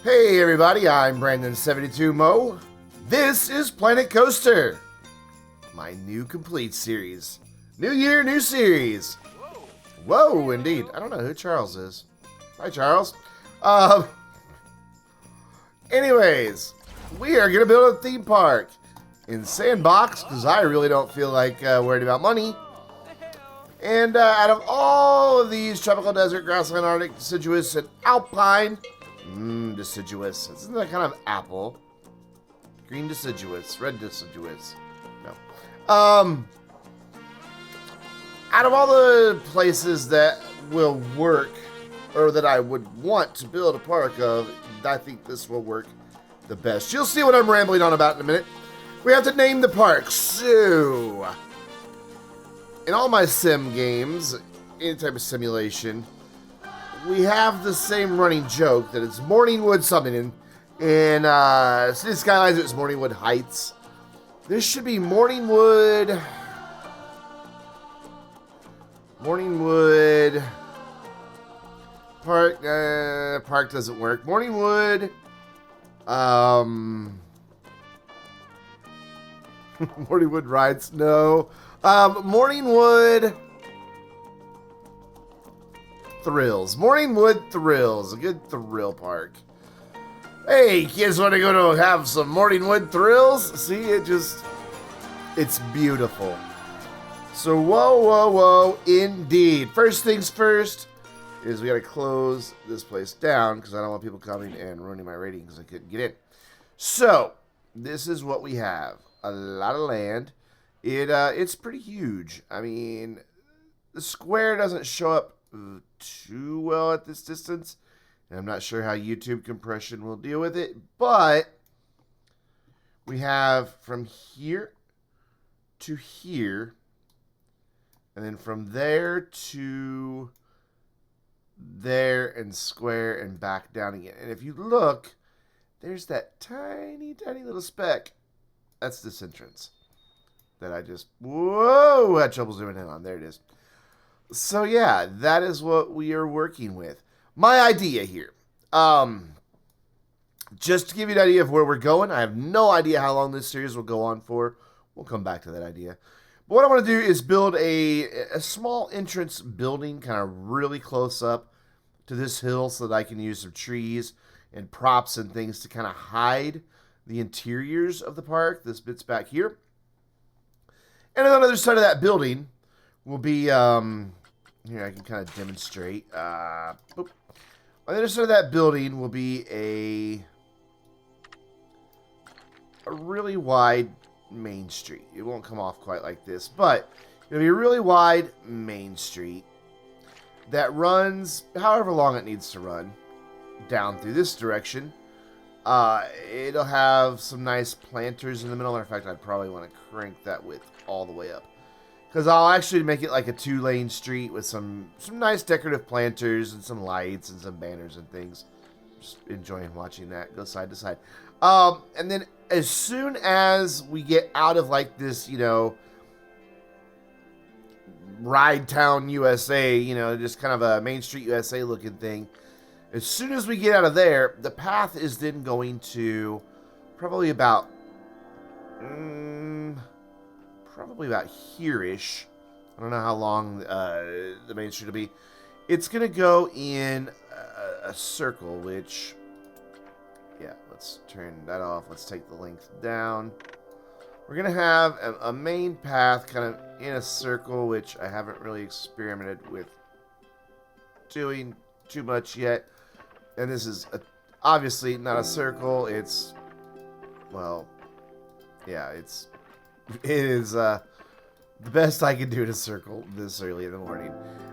Hey everybody, I'm Brandon72MO. This is Planet Coaster, my new complete series. New year, new series. Whoa, indeed. I don't know who Charles is. Hi, Charles. Anyways, we are going to build a theme park in Sandbox because I really don't feel like worried about money. And out of all of these, tropical desert, grassland, Arctic, deciduous, and alpine, deciduous. Isn't that kind of apple? Green deciduous, red deciduous. No. Out of all the places that will work, or that I would want to build a park of, I think this will work the best. You'll see what I'm rambling on about in a minute. We have to name the park. So, in all my sim games, any type of simulation, we have the same running joke that it's Morningwood something. In City Skylines, it's Morningwood Heights. This should be Morningwood Park. Park doesn't work. Morningwood. Morningwood Rides. No. Morningwood Thrills. Morningwood Thrills. A good thrill park. Hey, kids want to go to have some Morningwood Thrills? See, it's beautiful. So, whoa, indeed. First things first is we got to close this place down because I don't want people coming and ruining my rating because I couldn't get in. So, this is what we have. A lot of land. It's pretty huge. I mean, the square doesn't show up too well at this distance, and I'm not sure how YouTube compression will deal with it, but we have from here to here, and then from there to there, and square, and back down again. And if you look, there's that tiny little speck. That's this entrance that I just, whoa, had trouble zooming in on. There it is. So yeah, that is what we are working with. My idea here, just to give you an idea of where we're going, I have no idea how long this series will go on for. We'll come back to that idea. But what I want to do is build a small entrance building kind of really close up to this hill so that I can use some trees and props and things to kind of hide the interiors of the park. This bit's back here. And on the other side of that building will be, here I can kind of demonstrate. On the other side of that building will be a really wide main street. It won't come off quite like this, but it'll be a really wide main street that runs however long it needs to run down through this direction. It'll have some nice planters in the middle. Matter of fact, I'd probably want to crank that width all the way up, because I'll actually make it like a 2-lane street with some nice decorative planters and some lights and some banners and things. Just enjoying watching that go side to side. And then as soon as we get out of like this, Ride Town USA, just kind of a Main Street USA looking thing, as soon as we get out of there, the path is then going to probably about here-ish. I don't know how long the main street will be. It's going to go in a circle, which, yeah, let's turn that off. Let's take the length down. We're going to have a main path kind of in a circle, which I haven't really experimented with doing too much yet. And this is obviously not a circle. It's, well, yeah, it is the best I can do to circle this early in the morning.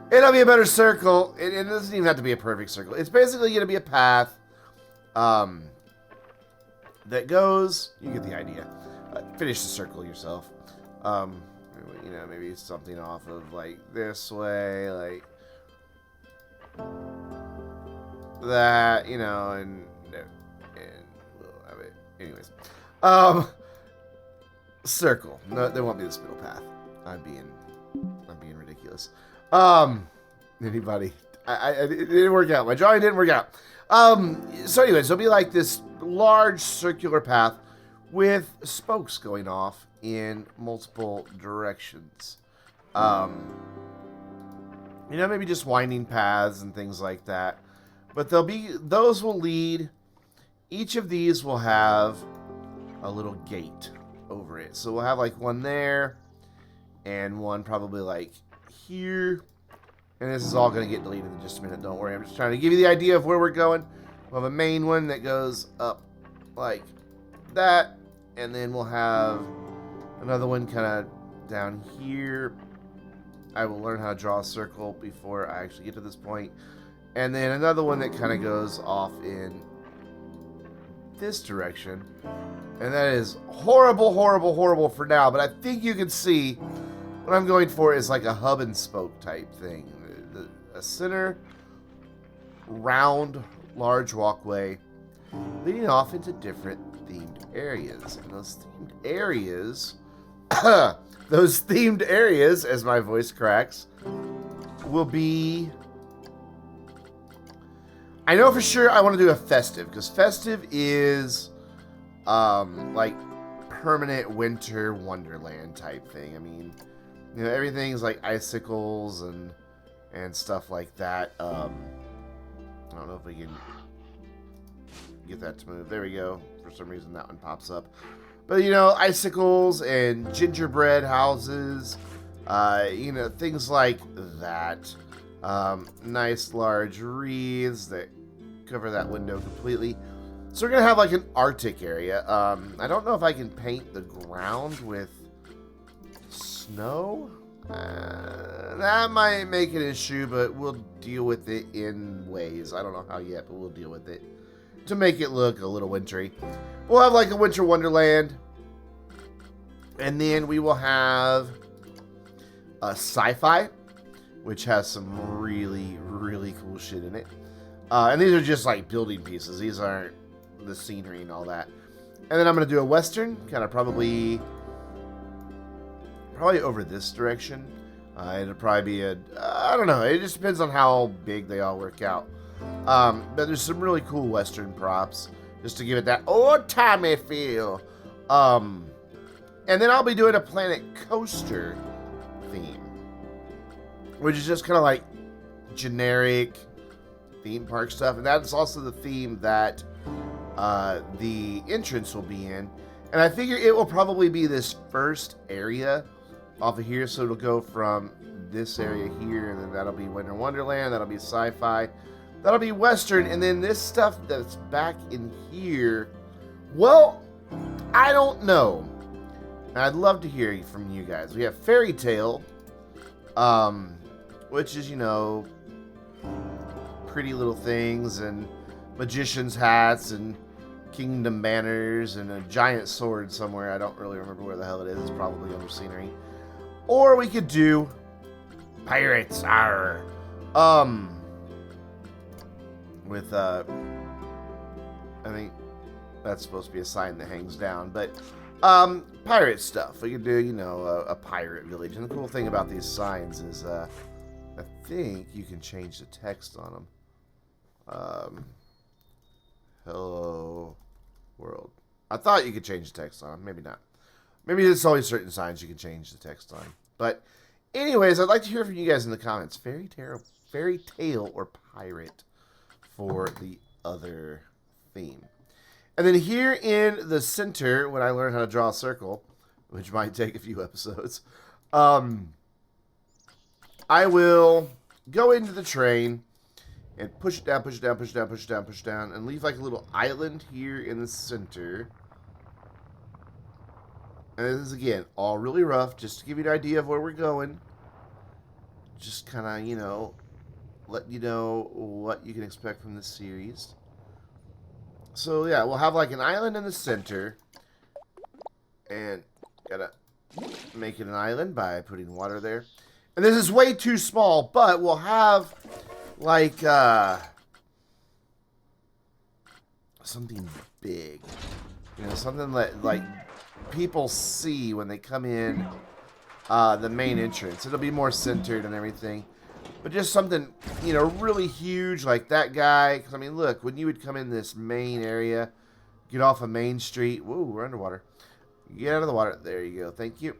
It'll be a better circle. It doesn't even have to be a perfect circle. It's basically going to be a path that goes, you get the idea. Finish the circle yourself. Maybe something off of like this way, like that, and we'll have it. Anyways. Circle. No, there won't be this middle path. I'm being ridiculous. Anybody It didn't work out. My drawing didn't work out. So anyways, it'll be like this large circular path with spokes going off in multiple directions. Maybe just winding paths and things like that. But those will lead, each of these will have a little gate over it. So we'll have like one there and one probably like here. And this is all going to get deleted in just a minute. Don't worry. I'm just trying to give you the idea of where we're going. We'll have a main one that goes up like that. And then we'll have another one kind of down here. I will learn how to draw a circle before I actually get to this point. And then another one that kind of goes off in this direction. And that is horrible, horrible, horrible for now. But I think you can see what I'm going for is like a hub and spoke type thing. A center, round, large walkway leading off into different themed areas. And those themed areas, as my voice cracks, will be... I know for sure I want to do a festive, because festive is like permanent winter wonderland type thing. I mean, everything's like icicles and stuff like that. I don't know if we can get that to move. There we go. For some reason that one pops up. But icicles and gingerbread houses, things like that. Nice large wreaths that cover that window completely. So we're gonna have like an Arctic area. I don't know if I can paint the ground with snow. That might make an issue, but we'll deal with it in ways. I don't know how yet, but we'll deal with it to make it look a little wintry. We'll have like a winter wonderland, and then we will have a sci-fi, which has some really, really cool shit in it. And these are just like building pieces. These aren't the scenery and all that. And then I'm going to do a western, kind of probably over this direction. It'll probably be I don't know. It just depends on how big they all work out. But there's some really cool western props just to give it that old-timey feel. And then I'll be doing a Planet Coaster theme, which is just kind of like generic theme park stuff. And that's also the theme that the entrance will be in. And I figure it will probably be this first area off of here. So it'll go from this area here, and then that'll be Winter Wonderland, that'll be sci-fi, that'll be Western, and then this stuff that's back in here, well, I don't know. And I'd love to hear from you guys. We have Fairy Tale, which is, pretty little things, and magician's hats, and kingdom banners, and a giant sword somewhere. I don't really remember where the hell it is. It's probably under scenery. Or we could do pirates. Arr. With I think that's supposed to be a sign that hangs down, but pirate stuff. We could do, a pirate village. And the cool thing about these signs is I think you can change the text on them. Hello world. I thought you could change the text on them. Maybe not. Maybe there's only certain signs you can change the text on. But anyways, I'd like to hear from you guys in the comments. Fairy tale or pirate for the other theme. And then here in the center, when I learn how to draw a circle, which might take a few episodes, I will go into the train and push it down, push it down, push it down, push it down, push it down, and leave like a little island here in the center. And this is, again, all really rough, just to give you an idea of where we're going. Just kind of, let you know what you can expect from this series. So, yeah, we'll have like an island in the center. And gotta make it an island by putting water there. And this is way too small, but we'll have like something big. Something that like people see when they come in the main entrance. It'll be more centered and everything. But just something, you know, really huge like that guy. Because, I mean, look, when you would come in this main area, get off of Main Street. Whoa, we're underwater. Get out of the water. There you go. Thank you.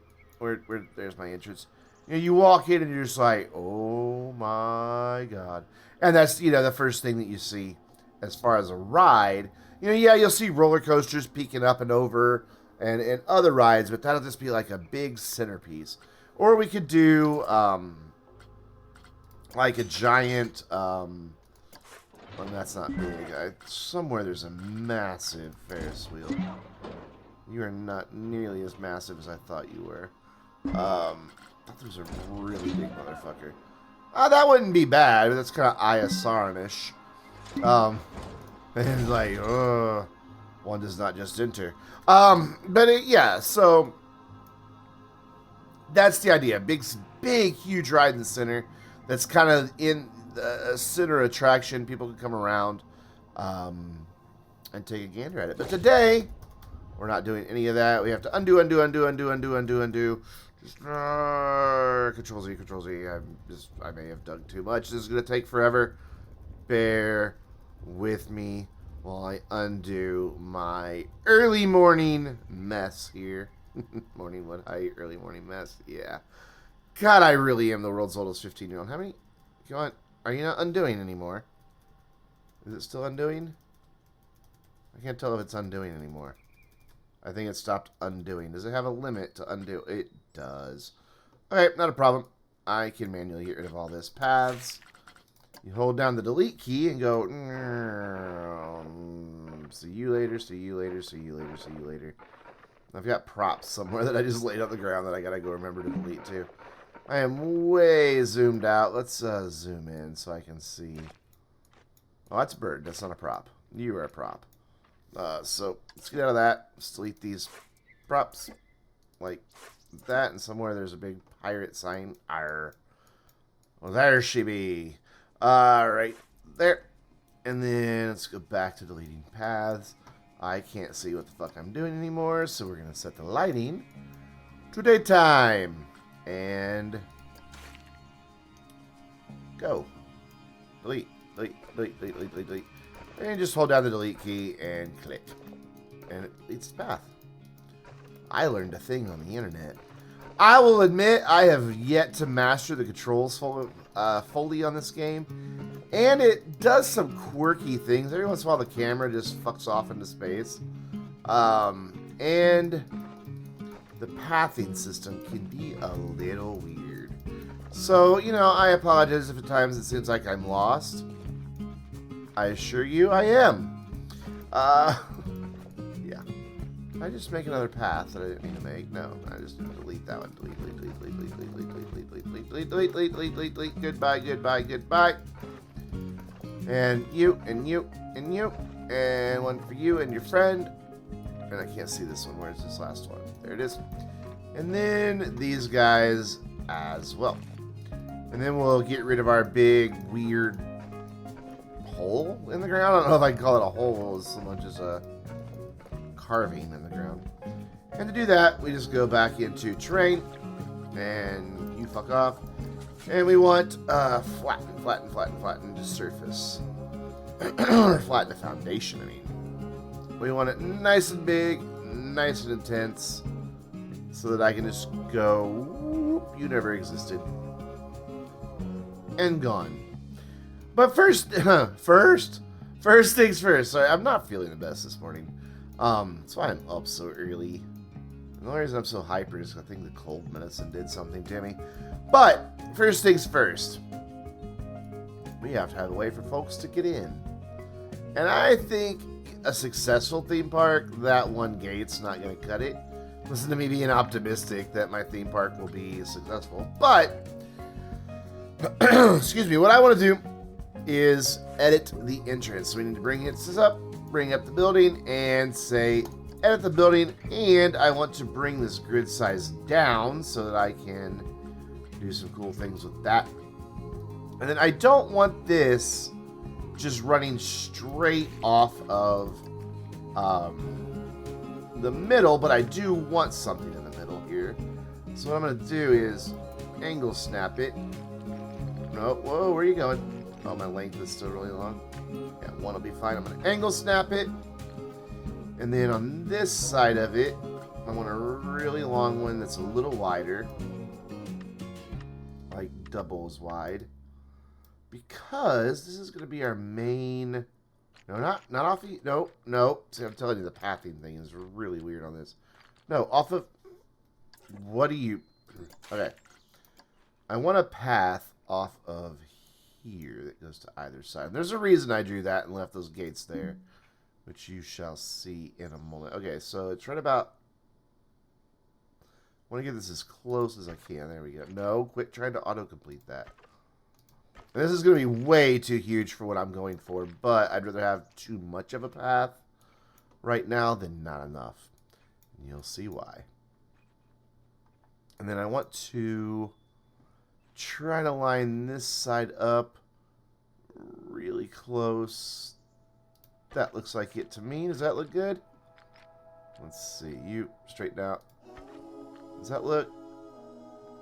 There's my entrance. You know, you walk in and you're just like, oh my God. And that's, you know, the first thing that you see as far as a ride. You know, yeah, you'll see roller coasters peeking up and over and other rides, but that'll just be like a big centerpiece. Or we could do like a giant, well, that's not big. Somewhere there's a massive Ferris wheel. You are not nearly as massive as I thought you were. I thought there was a really big motherfucker. That wouldn't be bad, but that's kind of ISR-ish. And like, one does not just enter. Yeah, so that's the idea. Big, huge ride in the center. That's kind of in the center attraction. People can come around and take a gander at it. But today, we're not doing any of that. We have to undo. Just Control Z. I may have dug too much. This is gonna take forever. Bear with me while I undo my early morning mess here. Morning wood height, early morning mess. Yeah. God, I really am the world's oldest 15-year-old. How many? Come on. Are you not undoing anymore? Is it still undoing? I can't tell if it's undoing anymore. I think it stopped undoing. Does it have a limit to undo? It does. Okay, not a problem. I can manually get rid of all this. Paths. You hold down the delete key and go, see you later, see you later, see you later, see you later. I've got props somewhere that I just laid on the ground that I gotta go remember to delete too. I am way zoomed out. Let's zoom in so I can see. Oh, that's a bird. That's not a prop. You are a prop. So let's get out of that. Let's delete these props like that. And somewhere there's a big pirate sign. Arr. Well, there she be. Right there. And then let's go back to deleting paths. I can't see what the fuck I'm doing anymore, so we're going to set the lighting to daytime. And go. Delete. And just hold down the delete key and click. And it leads the path. I learned a thing on the internet. I will admit I have yet to master the controls fully on this game. And it does some quirky things. Every once in a while the camera just fucks off into space. And the pathing system can be a little weird. So, you know, I apologize if at times it seems like I'm lost. I assure you I am. Yeah. I just make another path that I didn't mean to make. No, I just delete that one. Delete. Goodbye. And you. And one for you and your friend. And I can't see this one. Where's this last one? There it is. And then these guys as well. And then we'll get rid of our big, weird hole in the ground. I don't know if I can call it a hole as much as a carving in the ground. And to do that, we just go back into terrain. And you fuck off. And we want flatten the surface. Or flatten the foundation, I mean. We want it nice and big, nice and intense, so that I can just go, whoop, you never existed. And gone. But first things first. Sorry, I'm not feeling the best this morning. That's why I'm up so early. And the only reason I'm so hyper is I think the cold medicine did something to me. But first things first. We have to have a way for folks to get in. And I think a successful theme park, that one gate's not going to cut it. Listen to me being optimistic that my theme park will be successful. But, excuse me, what I want to do is edit the entrance. So we need to bring this up, bring up the building, and say edit the building. And I want to bring this grid size down so that I can do some cool things with that. And then I don't want this just running straight off of the middle, but I do want something in the middle here. So what I'm going to do is angle snap it, no. Whoa, where are you going? Oh, my length is still really long. Yeah, one will be fine. I'm going to angle snap it. And then on this side of it, I want a really long one that's a little wider. Like double as wide. Because this is going to be our main... No, not off of... No, no. See, I'm telling you, the pathing thing is really weird on this. No, off of... What do you... Okay. I want a path off of here that goes to either side. There's a reason I drew that and left those gates there, which you shall see in a moment. Okay, so it's right about... I want to get this as close as I can. There we go. No, quit trying to autocomplete that. And this is going to be way too huge for what I'm going for, but I'd rather have too much of a path right now than not enough. And you'll see why. And then I want to try to line this side up really close. That looks like it to me. Does that look good? Let's see. You straighten out. Does that look?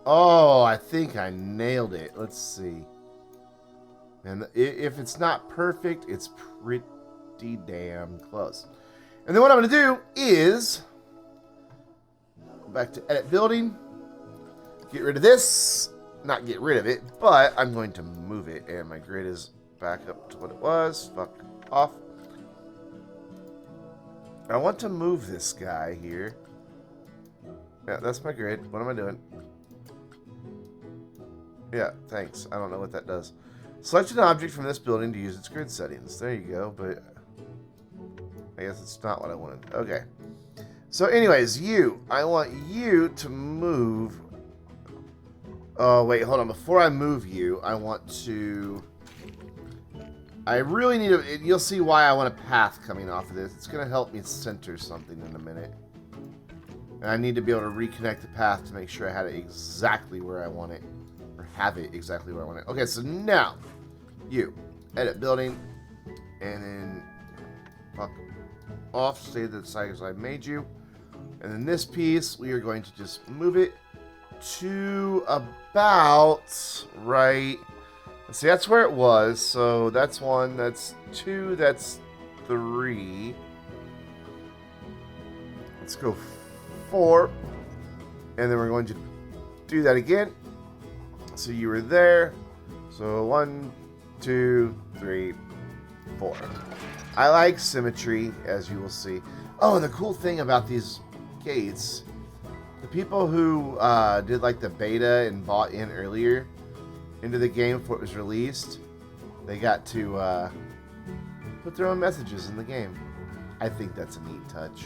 Oh, I think I nailed it. Let's see. And if it's not perfect, it's pretty damn close. And then what I'm going to do is go back to edit building. Get rid of this. Not get rid of it, but I'm going to move it. And my grid is back up to what it was. Fuck off. I want to move this guy here. Yeah, that's my grid. What am I doing? Yeah, thanks. I don't know what that does. Select an object from this building to use its grid settings. There you go, but I guess it's not what I wanted. Okay. So anyways, I want you to move... Oh, wait, hold on. Before I move you, I want to... I really need a... You'll see why I want a path coming off of this. It's going to help me center something in a minute. And I need to be able to reconnect the path to make sure I had it exactly where I want it. Or have it exactly where I want it. Okay, so now, edit building, and then fuck off, stay the side as I made you. And then this piece, we are going to just move it to about right. Let's see, that's where it was. So that's 1, that's 2, that's 3. Let's go 4. And then we're going to do that again. So you were there. So 1, 2, 3, 4. I like symmetry, as you will see. Oh, and the cool thing about these gates, the people who did like the beta and bought in earlier into the game before it was released, they got to put their own messages in the game. I think that's a neat touch.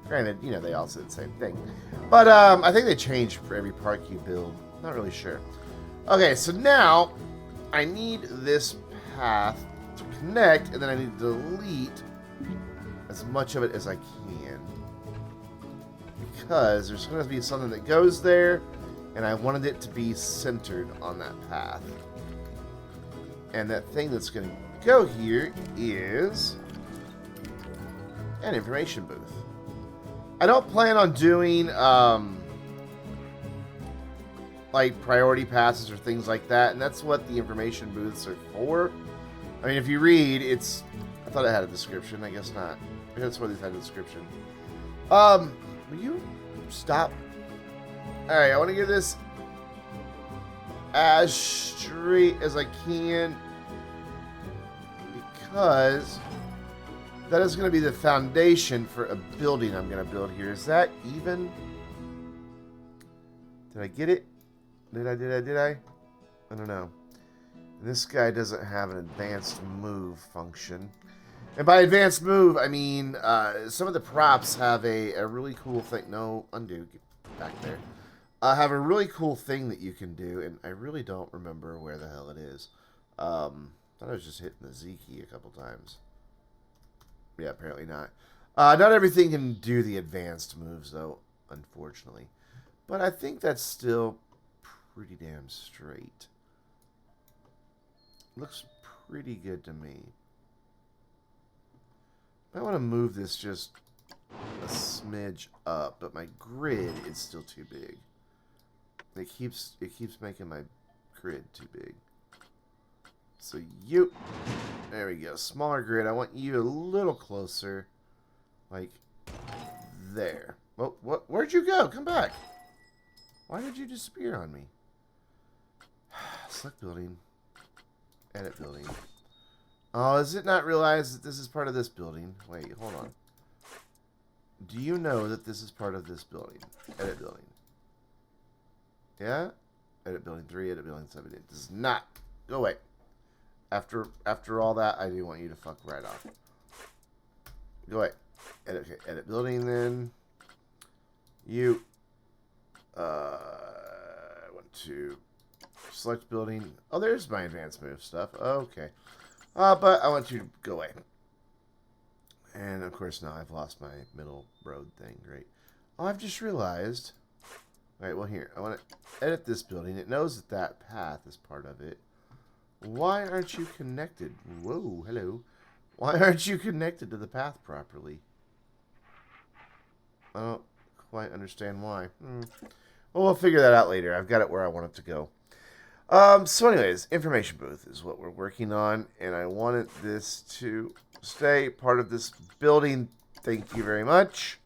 Granted, you know, they all said the same thing. But I think they changed for every park you build. Not really sure. Okay, so now I need this path to connect, and then I need to delete as much of it as I can. Because there's going to be something that goes there, and I wanted it to be centered on that path. And that thing that's going to go here is an information booth. I don't plan on doing like priority passes or things like that, and that's what the information booths are for. I mean, if you read, I thought it had a description. I guess not. That's why these had a description. Will you stop? All right, I want to get this as straight as I can because that is going to be the foundation for a building I'm going to build here. Is that even? Did I get it? Did I? I don't know. And this guy doesn't have an advanced move function. And by advanced move, I mean some of the props have a really cool thing. No, undo. Get back there. Have a really cool thing that you can do, and I really don't remember where the hell it is. Thought I was just hitting the Z key a couple times. Yeah, apparently not. Not everything can do the advanced moves, though, unfortunately. But I think that's still pretty damn straight. Looks pretty good to me. I want to move this just a smidge up, but my grid is still too big. It keeps making my grid too big. So you, there we go. Smaller grid. I want you a little closer, like there. Oh, what? Where'd you go? Come back. Why did you disappear on me? Select building. Edit building. Oh, is it not realized that this is part of this building? Wait, hold on. Do you know that this is part of this building? Edit building. Yeah? Edit building 3, edit building 7. It does not. Go away. After all that, I do want you to fuck right off. Go away. Edit building then. You. I want to select building. Oh, there's my advanced move stuff. Okay. But I want you to go away. And of course now I've lost my middle road thing. Great. Oh, I've just realized. Alright, well here. I want to edit this building. It knows that that path is part of it. Why aren't you connected? Whoa, hello. Why aren't you connected to the path properly? I don't quite understand why. Well, we'll figure that out later. I've got it where I want it to go. So anyways, information booth is what we're working on, and I wanted this to stay part of this building. Thank you very much.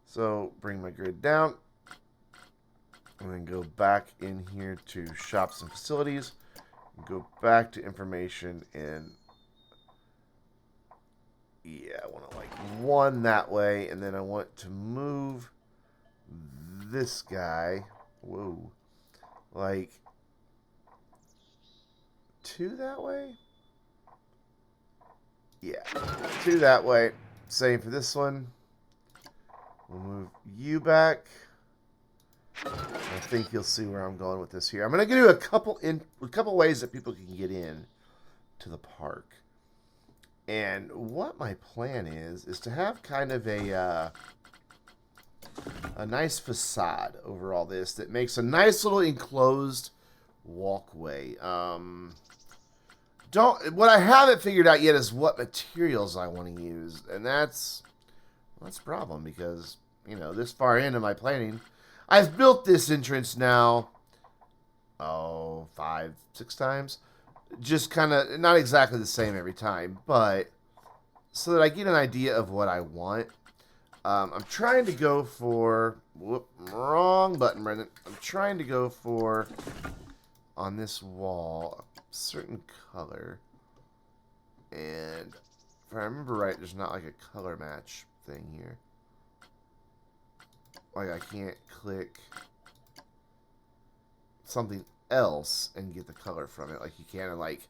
So bring my grid down, and then go back in here to shops and facilities. Go back to information, and yeah, I want to like one that way, and then I want to move this guy. Whoa, like 2 that way? Yeah, 2 that way. Same for this one. We'll move you back. I think you'll see where I'm going with this here. I'm going to do a couple ways that people can get in to the park. And what my plan is to have kind of a nice facade over all this that makes a nice little enclosed walkway. What I haven't figured out yet is what materials I want to use, and that's a problem because, you know, this far into my planning, I've built this entrance now, 5, 6 times. Just kind of, not exactly the same every time, but so that I get an idea of what I want. I'm trying to go for, wrong button, Brandon. I'm trying to go for, on this wall, a certain color. And if I remember right, there's not like a color match thing here. Like I can't click something else and get the color from it like you can in like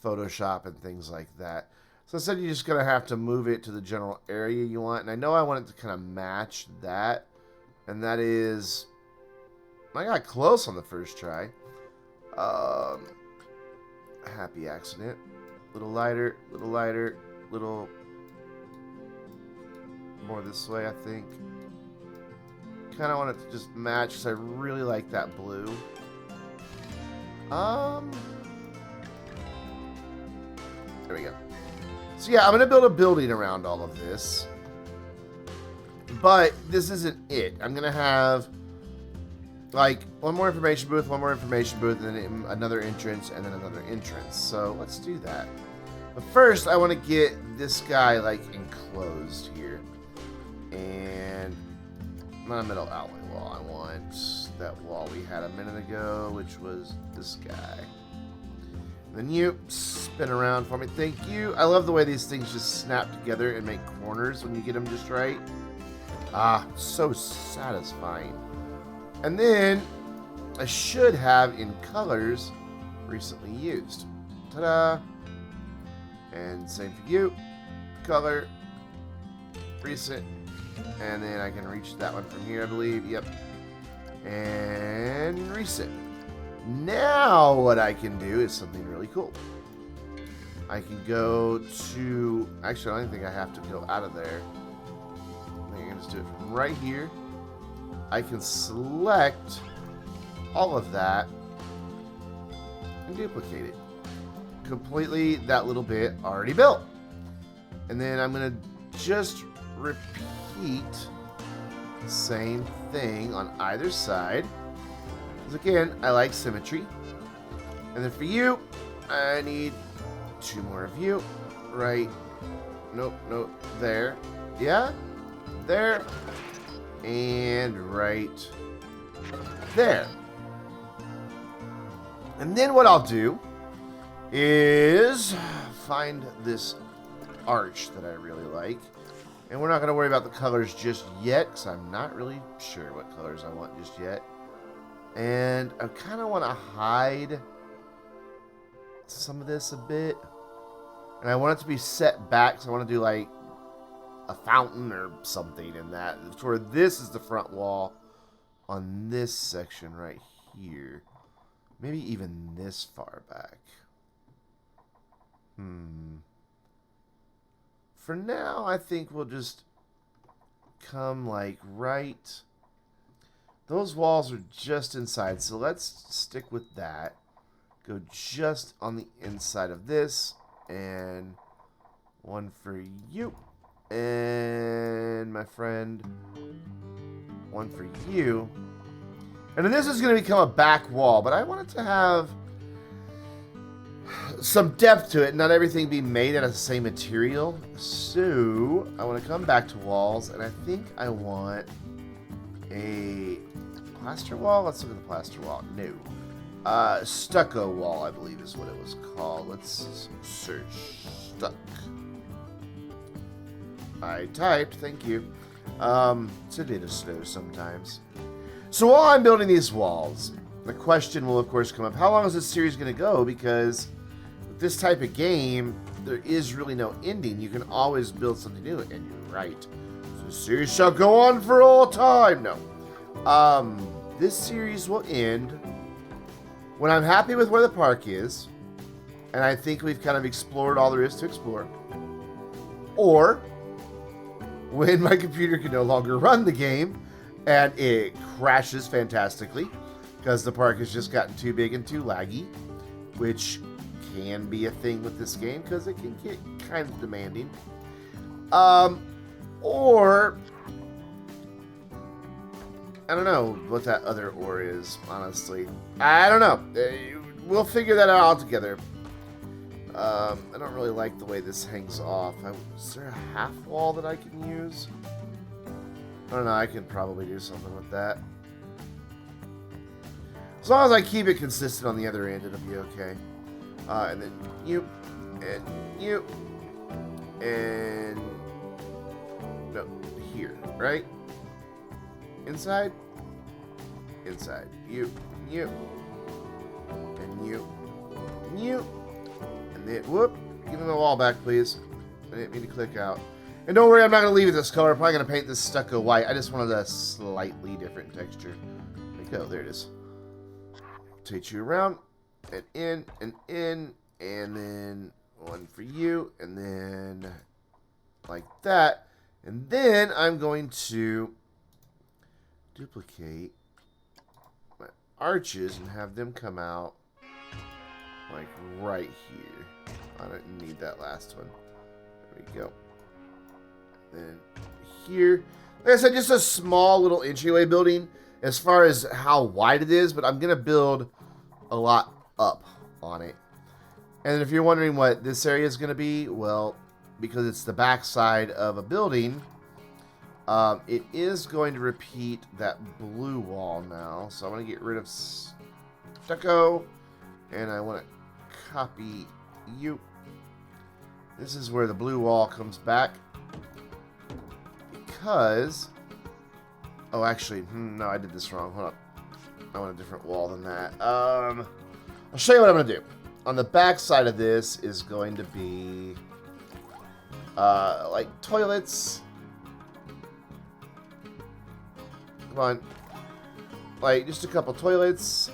Photoshop and things like that. So instead you're just gonna have to move it to the general area you want, and I know I want it to kind of match that, and that is, I got close on the first try. Happy accident. Little lighter, little more this way, I think. Kind of want it to just match because I really like that blue. There we go. So yeah, I'm going to build a building around all of this. But this isn't it. I'm going to have like one more information booth, and then another entrance, and then another entrance. So let's do that. But first, I want to get this guy like enclosed here. And not a middle alleyway wall. I want that wall we had a minute ago, which was this guy. Then you spin around for me. Thank you. I love the way these things just snap together and make corners when you get them just right. Ah, so satisfying. And then I should have in colors recently used. Ta-da! And same for you. Color. Recent. And then I can reach that one from here, I believe. Yep. And recent. Now what I can do is something really cool. I can go to... Actually, I don't think I have to go out of there. I think I can just do it from right here. I can select all of that and duplicate it. Completely that little bit already built. And then I'm going to just repeat the same thing on either side. Because again, I like symmetry. And then for you, I need 2 more of you. Right. Nope, nope. There. Yeah? There. And right there. And then what I'll do is find this arch that I really like. And we're not going to worry about the colors just yet, because I'm not really sure what colors I want just yet. And I kind of want to hide some of this a bit. And I want it to be set back, so I want to do like a fountain or something in that. Where this is the front wall on this section right here. Maybe even this far back. For now, I think we'll just come like right. Those walls are just inside, so let's stick with that. Go just on the inside of this, and one for you, and my friend, one for you. And then this is going to become a back wall, but I want it to have some depth to it, not everything be made out of the same material. So I want to come back to walls, and I think I want a plaster wall. Let's look at the plaster wall. No. Stucco wall, I believe is what it was called. Let's search stuck. I typed, thank you. It's a little slow sometimes. So while I'm building these walls, the question will of course come up, how long is this series going to go? Because with this type of game, there is really no ending. You can always build something new, and you're right. So the series shall go on for all time. No. This series will end when I'm happy with where the park is, and I think we've kind of explored all there is to explore. Or when my computer can no longer run the game, and it crashes fantastically, because the park has just gotten too big and too laggy, which can be a thing with this game, because it can get kind of demanding. Or I don't know what that other or is, honestly. I don't know. We'll figure that out all together. I don't really like the way this hangs off. Is there a half wall that I can use? I don't know. I can probably do something with that. As long as I keep it consistent on the other end, it'll be okay. And then you, and you, and no, here, right? Inside, inside, you, and you, and you, and then, whoop, give me the wall back, please. I didn't mean to click out. And don't worry, I'm not going to leave it this color. I'm probably going to paint this stucco white. I just wanted a slightly different texture. There we go, there it is. Rotate you around, and in, and then one for you, and then like that. And then I'm going to duplicate my arches and have them come out like right here. I don't need that last one. There we go. Then here, like I said, just a small little entryway building as far as how wide it is, but I'm going to build a lot up on it. And if you're wondering what this area is going to be, well, because it's the back side of a building, it is going to repeat that blue wall now. So I want to get rid of stucco, and I want to copy you. This is where the blue wall comes back. Because, oh, actually, no, I did this wrong. Hold up. I want a different wall than that. I'll show you what I'm going to do. On the back side of this is going to be like toilets. Come on. Like just a couple toilets.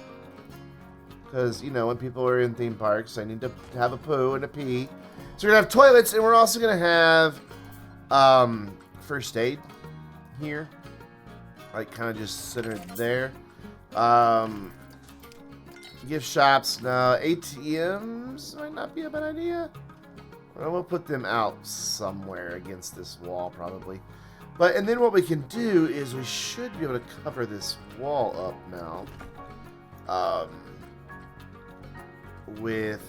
Because, you know, when people are in theme parks, I need to have a poo and a pee. So we're going to have toilets, and we're also going to have first aid here. Like kind of just centered there. Gift shops. No, ATMs might not be a bad idea. Well, we'll put them out somewhere against this wall probably. But, and then what we can do is we should be able to cover this wall up now. With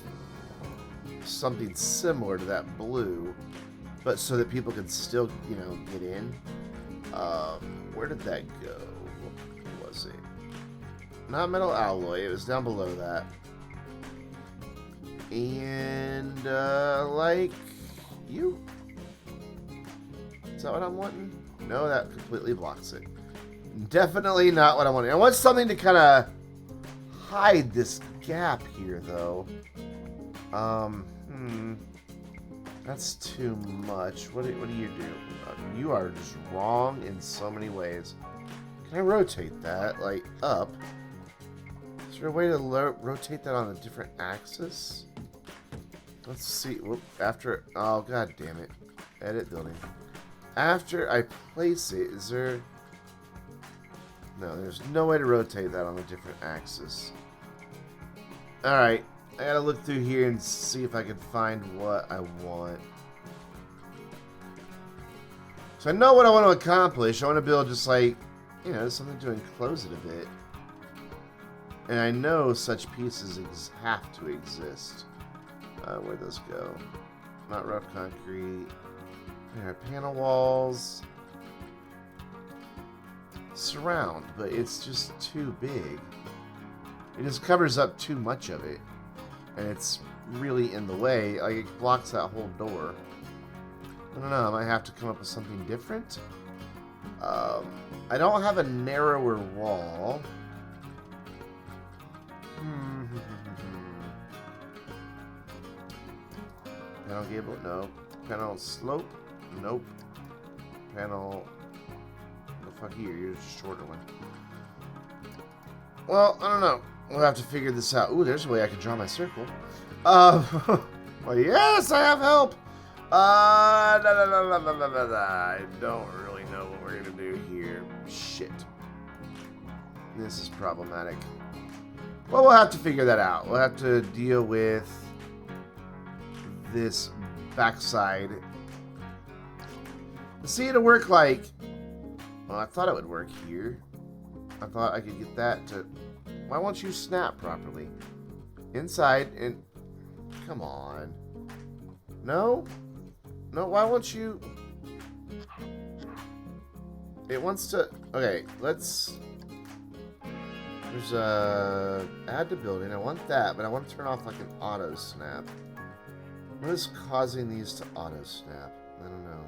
something similar to that blue, but so that people can still, you know, get in. Where did that go? What was it? Not metal alloy. It was down below that. And, like, you? Is that what I'm wanting? No, that completely blocks it. Definitely not what I want. I want something to kind of hide this gap here, though. That's too much. What do you do? You are just wrong in so many ways. Can I rotate that, like, up? Is there a way to rotate that on a different axis? Let's see. Whoop, after... Oh, god damn it. Edit building. After I place it, is there... No, there's no way to rotate that on a different axis. Alright. I gotta look through here and see if I can find what I want. So I know what I want to accomplish. I want to build just like, you know, something to enclose it a bit. And I know such pieces have to exist. Where'd those go? Not rough concrete. There are panel walls. Surround, but it's just too big. It just covers up too much of it. And it's really in the way. Like, it blocks that whole door. I don't know. I might have to come up with something different. I don't have a narrower wall. Panel gable? No. Panel slope? Nope. Panel... The fuck you? You're just a shorter one. Well, I don't know. We'll have to figure this out. Ooh, there's a way I can draw my circle. Well, yes, I have help. I don't really know what we're gonna do here. Shit. This is problematic. Well, we'll have to figure that out. We'll have to deal with this backside. See, it'll work like... Well, I thought it would work here. I thought I could get that to... Why won't you snap properly? Inside and... Come on. No? No, why won't you... It wants to... Okay, let's... There's a... Add to building. I want that, but I want to turn off like an auto snap. What is causing these to auto snap? I don't know.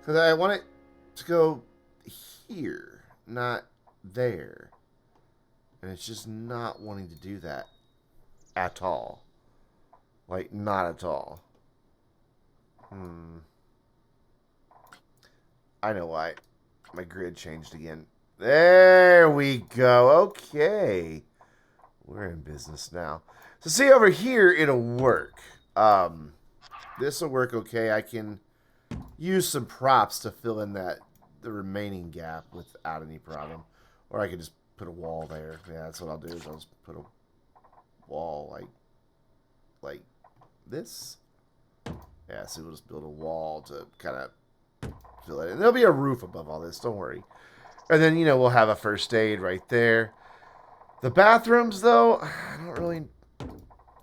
Because I want it to go here, not there. And it's just not wanting to do that at all. Like, not at all. I know why. My grid changed again. There we go. Okay. We're in business now. So see over here, it'll work. This will work okay. I can use some props to fill in the remaining gap without any problem. Or I could just put a wall there. Yeah, that's what I'll do. Is I'll just put a wall like this. Yeah, so we'll just build a wall to kind of fill it in. There'll be a roof above all this. Don't worry. And then, you know, we'll have a first aid right there. The bathrooms, though, I don't really...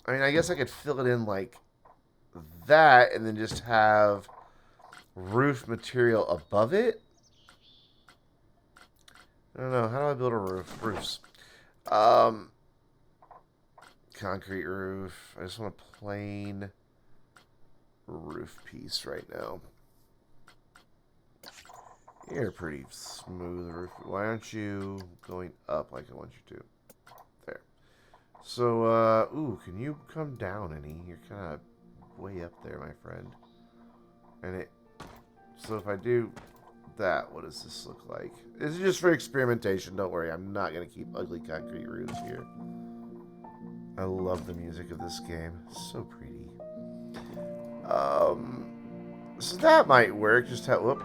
I mean, I guess I could fill it in like that and then just have roof material above it. I don't know. How do I build a roof? Roofs. Concrete roof. I just want a plain roof piece right now. You're pretty smooth roof. Why aren't you going up like I want you to? There. So, ooh, can you come down any? You're kind of way up there, my friend. And it... So if I do that, what does this look like? This is just for experimentation. Don't worry. I'm not going to keep ugly concrete roofs here. I love the music of this game. So pretty. So that might work. Just have... Whoop.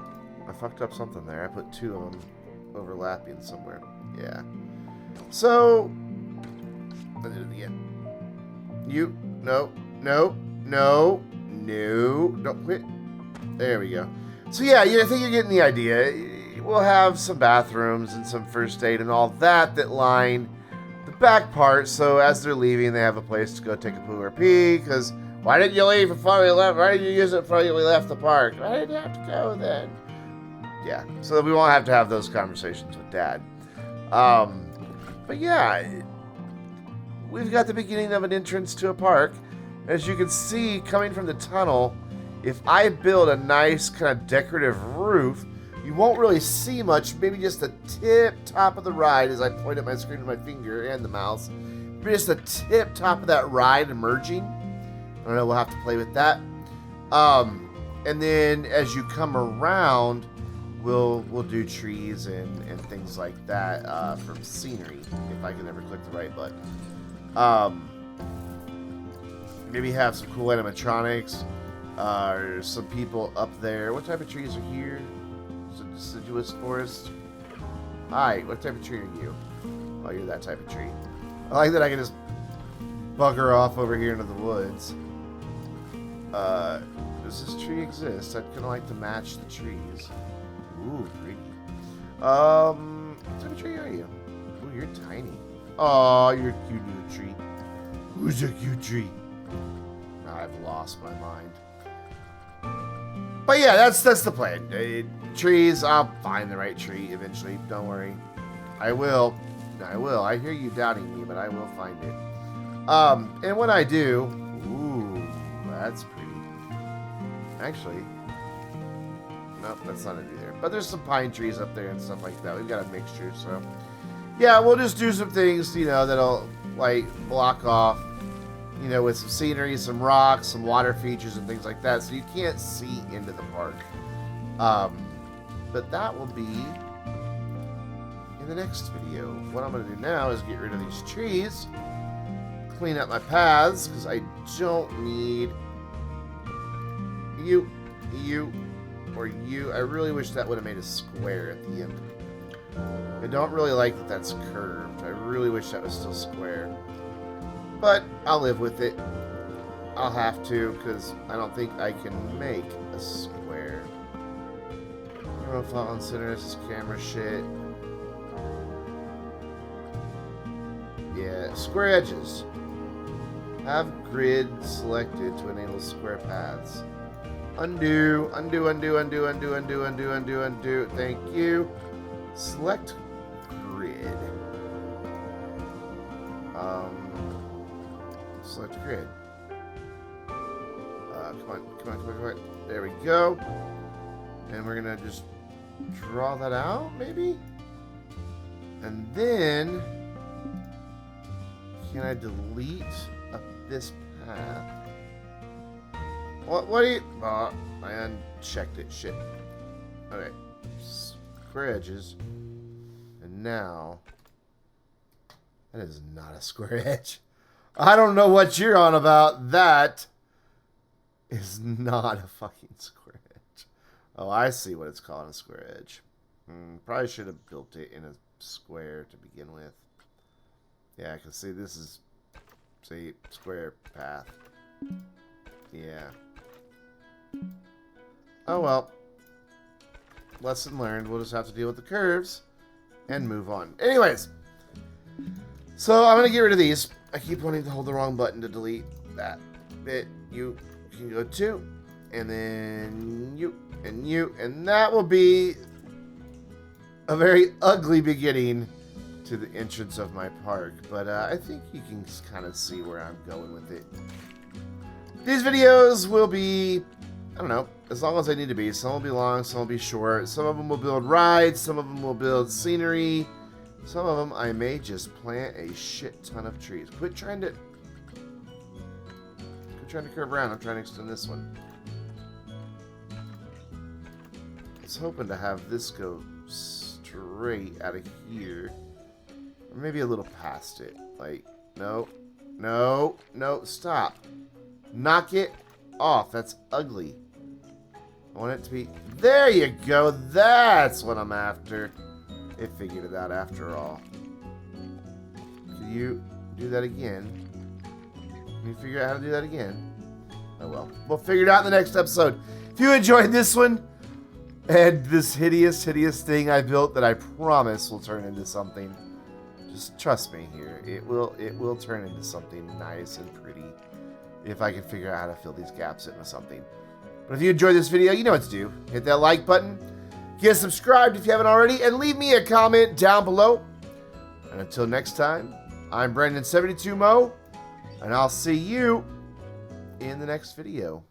I fucked up something there. I put two of them overlapping somewhere. Yeah. So... I did it again. You... No. No. No. No. Don't quit. There we go. So yeah, I think you're getting the idea. We'll have some bathrooms and some first aid and all that line the back part, so as they're leaving, they have a place to go take a poo or pee, because Why didn't you leave before we left? Why didn't you use it before we left the park? I didn't have to go then. Yeah, so we won't have to have those conversations with Dad. But yeah, we've got the beginning of an entrance to a park. As you can see, coming from the tunnel, if I build a nice kind of decorative roof, you won't really see much, maybe just the tip top of the ride as I point at my screen with my finger and the mouse. Maybe just the tip top of that ride emerging. I don't know, we'll have to play with that. And then as you come around, we'll do trees and things like that from scenery, if I can ever click the right button. Maybe have some cool animatronics, or some people up there. What type of trees are here? Some deciduous forest. Hi, what type of tree are you? Oh, you're that type of tree. I like that I can just bugger off over here into the woods. Does this tree exist? I'd kind of like to match the trees. Ooh, pretty. What type of tree are you? Ooh, you're tiny. Oh, you're a cute little tree. Who's a cute tree? I've lost my mind. But yeah, that's the plan. Trees, I'll find the right tree eventually. Don't worry. I will. I hear you doubting me, but I will find it. And when I do, ooh, that's pretty. Actually, nope, that's not it either. But there's some pine trees up there and stuff like that. We've got a mixture, so yeah, we'll just do some things, that'll like block off, with some scenery, some rocks, some water features and things like that, so you can't see into the park. But that will be in the next video. What I'm going to do now is get rid of these trees, clean up my paths, because I don't need you, or you. I really wish that would have made a square at the end. I don't really like that that's curved. I really wish that was still square. But I'll live with it. I'll have to, because I don't think I can make a square. Profile on center, this is camera shit. Yeah, square edges. Have grid selected to enable square paths. Undo. Thank you. Select grid. Select grid. Come on. There we go. And we're gonna just draw that out, maybe? And then, can I delete this path? What do you... Oh, I unchecked it. Shit. Okay. Square edges. And now... That is not a square edge. I don't know what you're on about. That is not a fucking square edge. Oh, I see what it's called, a square edge. Probably should have built it in a square to begin with. Yeah, because see, this is... See, square path. Yeah. Oh well. Lesson learned. We'll just have to deal with the curves and move on. Anyways. So I'm going to get rid of these. I keep wanting to hold the wrong button to delete that bit. You can go to. And then you. And you. And that will be a very ugly beginning to the entrance of my park. But I think you can kind of see where I'm going with it. These videos will be... I don't know, as long as they need to be. Some will be long, some will be short. Some of them will build rides, some of them will build scenery. Some of them I may just plant a shit ton of trees. Quit trying to curve around. I'm trying to extend this one. I was hoping to have this go straight out of here. Or maybe a little past it. Like, no, stop. Knock it off. That's ugly. I want it to be... There you go. That's what I'm after. It figured it out after all. Can you do that again? Can you figure out how to do that again? Oh well. We'll figure it out in the next episode. If you enjoyed this one, and this hideous thing I built that I promise will turn into something, just trust me here. It will turn into something nice and pretty. if I can figure out how to fill these gaps in with something. But if you enjoyed this video, you know what to do. Hit that like button, get subscribed if you haven't already, and leave me a comment down below. And until next time, I'm Brandon72MO, and I'll see you in the next video.